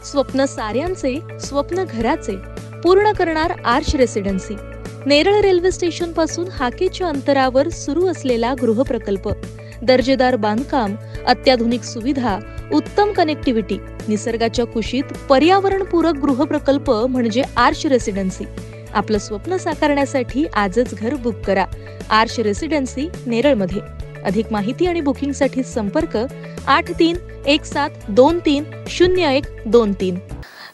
स्वप्न साऱ्यांचे, स्वप्न घराचे पूर्ण करणार arch residency. Neral railway station पासून हाकेच्या अंतरावर सुरू असलेला गृहप्रकल्प. दर्जेदार बांधकाम, अत्याधुनिक सुविधा, उत्तम कनेक्टिव्हिटी, निसर्गाच्या कुशीत पर्यावरणपूरक गृहप्रकल्प म्हणजे आर्च रेसिडेन्सी. आपलं स्वप्न साकारण्यासाठी आजच घर बुक करा. आर्च रेसिडेन्सी नेरळमध्ये. अधिक माहिती आणि बुकिंगसाठी संपर्क 8317230123.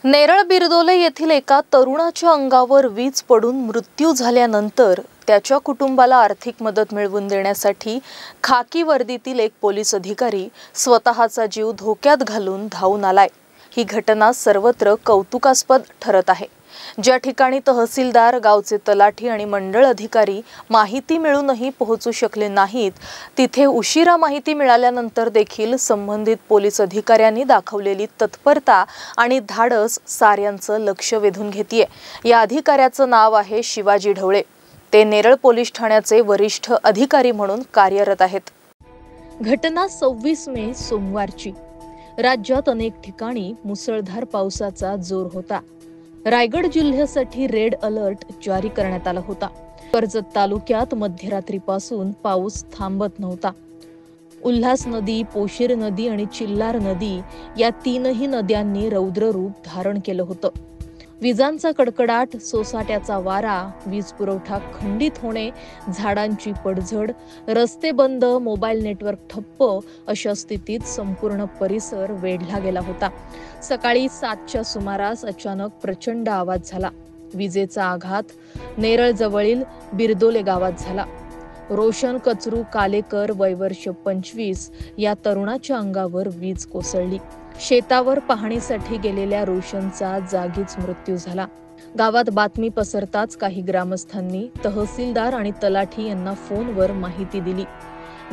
नेरळ बिरदोले येथील एका तरुणाच्या अंगावर वीज पडून मृत्यू झाल्यानंतर त्याच्या कुटुंबाला आर्थिक मदत मिळवून देण्यासाठी खाकी वर्दीतील एक पोलीस अधिकारी स्वतःचा जीव धोक्यात घालून धावून आलाय. ही घटना सर्वत्र कौतुकास्पद ठरत आहे. ज्या ठिकाणी तहसीलदार, गावचे तलाठी आणि मंडळ अधिकारी माहिती मिळूनही पोहोचू शकले नाहीत, तिथे उशिरा माहिती मिळाल्यानंतर देखील संबंधित पोलीस अधिकाऱ्यांनी दाखवलेली तत्परता आणि धाडस साऱ्यांचं लक्ष वेधून घेतीये. या अधिकाऱ्याचं नाव आहे शिवाजी ढवळे. ते नेरळ पोलीस ठाण्याचे वरिष्ठ अधिकारी म्हणून कार्यरत आहेत. घटना 26 मे सोमवारची. राज्यात अनेक ठिकाणी मुसळधार पावसाचा जोर होता. रायगड जिल्ह्यासाठी रेड अलर्ट जारी करण्यात आला होता. कर्जत तालुक्यात मध्यरात्रीपासून पाऊस थांबत नव्हता. उल्हास नदी, पोशीर नदी आणि चिल्लार नदी या तीनही नद्यांनी रौद्र रूप धारण केलं होतं. विजांचा कडकडाट, सोसाट्याचा वारा, वीज पुरवठा खंडित होणे, झाडांची पडझड, रस्ते बंद, मोबाईल नेटवर्क ठप्प अशा स्थितीत संपूर्ण परिसर वेढला गेला होता. सकाळी 7च्या सुमारास अचानक प्रचंड आवाज झाला. विजेचा आघात नेरळ जवळील बिरदोले गावात झाला. रोशन कचरू कालेकर वय वर्ष 25 या तरुणाच्या अंगावर वीज कोसळली. शेतावर पाहणीसाठी गेलेल्या रोशनचा जागीच मृत्यू झाला. गावात बातमी पसरताच काही ग्रामस्थांनी तहसीलदार आणि तलाठी यांना फोनवर माहिती दिली.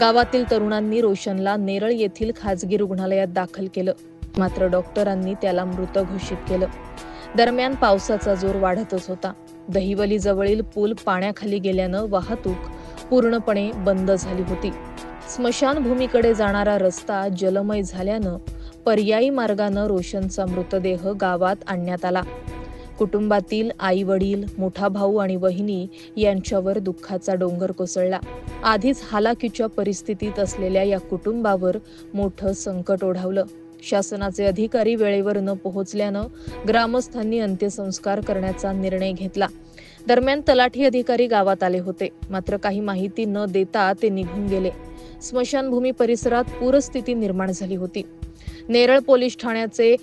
गावातील तरुणांनी रोशनला नेरळ येथील खासगी रुग्णालयात दाखल केलं. मात्र डॉक्टरांनी त्याला मृत घोषित केलं. दरम्यान पावसाचा जोर वाढतच होता. दहिवली जवळील पूल पाण्याखाली गेल्यानं वाहतूक पूर्णपणे बंद झाली होती. स्मशानभूमीकडे जाणारा रस्ता जलमय झाल्यानं पर्यायी मार्गानं रोशनचा मृतदेह गावात आणण्यात आला. कुटुंबातील आई वडील, मोठा भाऊ आणि वहिनी यांच्यावर दुःखाचा डोंगर कोसळला. आधीच हालाकीच्या परिस्थितीत असलेल्या या कुटुंबावर मोठं संकट ओढावलं. शासनाचे अधिकारी वेळेवर न पोहोचल्यानं ग्रामस्थांनी अंत्यसंस्कार करण्याचा निर्णय घेतला. दरम्यान तलाठी अधिकारी गावात आले होते. मात्र काही माहिती न देता ते निघून गेले. स्मशानभूमी परिसरात पूरस्थिती निर्माण झाली होती. नेरळ पोलीस ठाण्याचे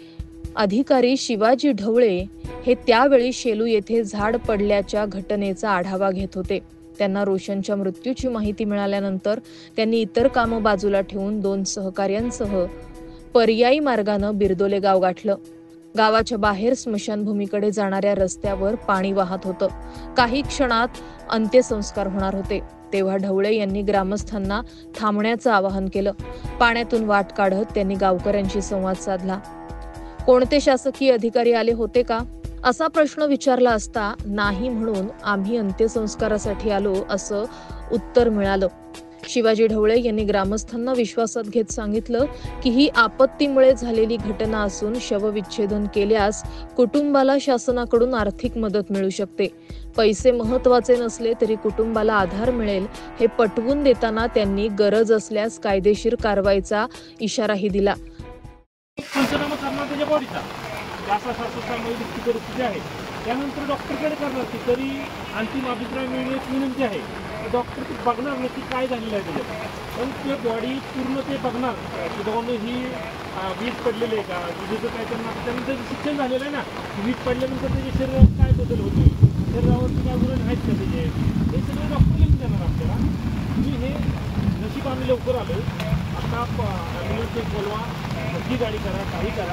अधिकारी शिवाजी ढवळे हे त्यावेळी शेलू येथे झाड पडल्याच्या घटनेचा आढावा घेत होते. त्यांना रोशनच्या मृत्यूची माहिती मिळाल्यानंतर त्यांनी इतर कामं बाजूला ठेवून 2 सहकार्यांसह पर्यायी मार्गानं बिरदोले गाव गाठलं. गावाच्या बाहेर स्मशानभूमीकडे जाणाऱ्या रस्त्यावर पाणी वाहत होतं. काही क्षणात अंत्यसंस्कार होणार होते. तेव्हा ढवळे यांनी ग्रामस्थांना थांबण्याचं आवाहन केलं. पाण्यातून वाट काढत त्यांनी गावकऱ्यांशी संवाद साधला. कोणते शासकीय अधिकारी आले होते का, असा प्रश्न विचारला असता नाही म्हणून आम्ही अंत्यसंस्कारासाठी आलो असं उत्तर मिळालं. शिवाजी ढवळे यांनी ग्रामस्थांना विश्वासात घेत सांगितलं की ही आपत्तीमुळे झालेली घटना असून शवविच्छेदन केल्यास कुटुंबाला शासनाकडून आर्थिक मदत मिळू शकते. पैसे महत्वाचे नसले तरी कुटुंबाला आधार मिळेल हे पटवून देताना त्यांनी गरज असल्यास कायदेशीर कारवाईचा इशाराही दिला. त्यानंतर डॉक्टरकडे करणार ती तरी अंतिम अभिप्राय मिळण्याची विनंती आहे. डॉक्टर ते बघणार नक्की काय झालेलं आहे त्याच्यात, पण ते बॉडी पूर्ण ते बघणार की बाबा ही वीज पडलेली आहे का, विजेचं काय करणार. त्यानंतर शिक्षण झालेलं आहे ना, वीज पडल्यानंतर त्याच्या शरीरात काय बदल होते, शरीरावरती काय गुण आहेत का त्याचे, हे सगळे डॉक्टर लिहून देणार आपल्याला. तुम्ही हे नशीब आम्ही लवकर आलो. आता ॲम्ब्युलन्स बोलवा, मोठी गाडी करा, काही करा आणि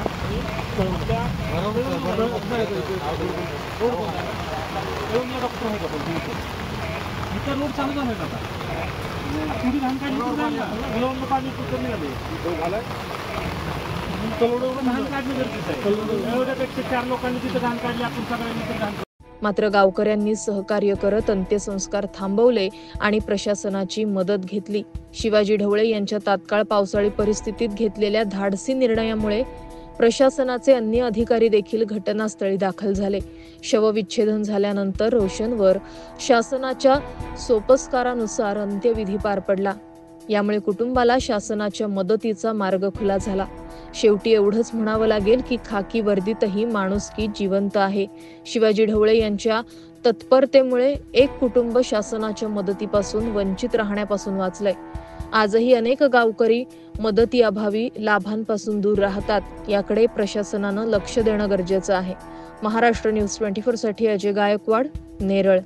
डॉक्टर आहे का पण इतर रोड चालू झाला आता थोडी घाण काढली मुलांना पाणी कमी झाले घाण काढणं गरजेचं आहे. एवढ्यापेक्षा 4 लोकांनी तिथं घाण काढली, आपण सगळ्यांनी घाण. मात्र गावकऱ्यांनी सहकार्य करत अंत्यसंस्कार थांबवले आणि प्रशासनाची मदत घेतली. शिवाजी ढवळे यांच्या तात्काळ पावसाळी परिस्थितीत घेतलेल्या धाडसी निर्णयामुळे प्रशासनाचे अन्य अधिकारी देखील घटनास्थळी दाखल झाले. शवविच्छेदन झाल्यानंतर रोशनवर शासनाच्या सोपस्कारानुसार अंत्यविधी पार पडला. यामुळे कुटुंबाला शासनाच्या मदतीचा मार्ग खुला झाला. शेवटी एवढंच म्हणावं लागेल की खाकी वर्दीतही माणुसकी जिवंत आहे. शिवाजी ढवळे यांच्या तत्परतेमुळे एक कुटुंब शासनाच्या मदतीपासून वंचित राहण्यापासून वाचलंय. आजही अनेक गावकरी मदतीअभावी लाभांपासून दूर राहतात. याकडे प्रशासनानं लक्ष देणं गरजेचं आहे. महाराष्ट्र न्यूज 24 साठी अजय गायकवाड, नेरळ.